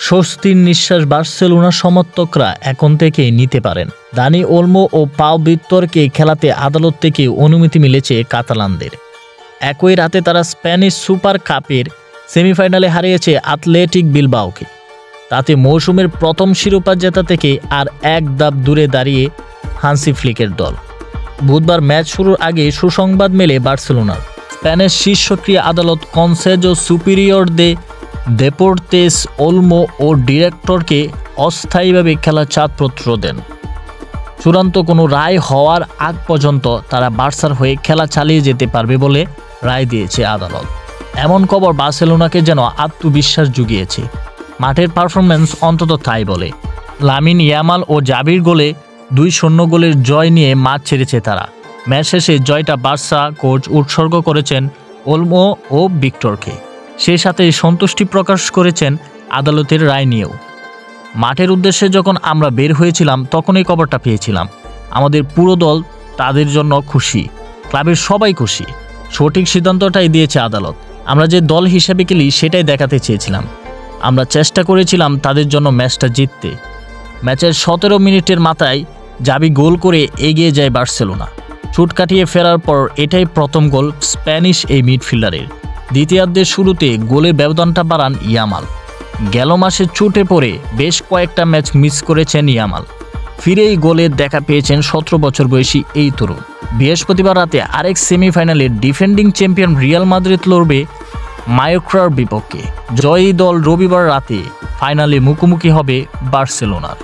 স্বস্তির নিঃশ্বাস বার্সেলোনা সমর্থকরা এখন থেকে নিতে পারেন। দানি ওলমো ও পাও ভিক্তরকে খেলাতে আদালত থেকে অনুমতি মিলেছে কাতালানদের। একই রাতে তারা স্প্যানিশ সুপার কাপের সেমিফাইনালে হারিয়েছে অ্যাথলেটিক বিলবাওকে। তাতে মৌসুমের প্রথম শিরোপা জেতা থেকে আর এক ধাপ দূরে দাঁড়িয়ে হান্সি ফ্লিকের দল। বুধবার ম্যাচ শুরুর আগে সুসংবাদ মেলে বার্সেলোনার। স্প্যানের শীর্ষ ক্রীড়া আদালত কনসেজো সুপিরিয়র দে দেপোর্তেস ওলমো ও ডিরেক্টরকে অস্থায়ীভাবে খেলার ছাড়পত্র দেন। চূড়ান্ত কোনো রায় হওয়ার আগ পর্যন্ত তারা বার্সার হয়ে খেলা চালিয়ে যেতে পারবে বলে রায় দিয়েছে আদালত। এমন খবর বার্সেলোনাকে যেন আত্মবিশ্বাস জুগিয়েছে। মাঠের পারফরম্যান্স অন্তত তাই বলে। লামিন ইয়ামাল ও জাবির গোলে 2-0 গোলের জয় নিয়ে মাঠ ছেড়েছে তারা। ম্যাচ শেষে জয়টা বার্সা কোচ উৎসর্গ করেছেন ওলমো ও ভিক্টরকে। সেই সাথে সন্তুষ্টি প্রকাশ করেছেন আদালতের রায় নিয়েও। মাঠের উদ্দেশ্যে যখন আমরা বের হয়েছিলাম তখনই খবরটা পেয়েছিলাম। আমাদের পুরো দল তাদের জন্য খুশি, ক্লাবের সবাই খুশি। সঠিক সিদ্ধান্তটাই দিয়েছে আদালত। আমরা যে দল হিসেবে খেলি সেটাই দেখাতে চেয়েছিলাম। আমরা চেষ্টা করেছিলাম তাদের জন্য ম্যাচটা জিততে। ম্যাচের 17 মিনিটের মাথায় জাবি গোল করে এগিয়ে যায় বার্সেলোনা। ছুট কাটিয়ে ফেরার পর এটাই প্রথম গোল স্প্যানিশ এই মিডফিল্ডারের। দ্বিতীয়ার্ধের শুরুতে গোলের ব্যবধানটা বাড়ান ইয়ামাল। গেল মাসে চোটে পড়ে বেশ কয়েকটা ম্যাচ মিস করেছেন ইয়ামাল। ফিরেই গোলের দেখা পেয়েছেন 17 বছর বয়সী এই তরুণ। বৃহস্পতিবার রাতে আরেক সেমিফাইনালে ডিফেন্ডিং চ্যাম্পিয়ন রিয়াল মাদ্রিদ লড়বে মায়োর্কার বিপক্ষে। জয়ী দল রবিবার রাতে ফাইনালে মুখোমুখি হবে বার্সেলোনার।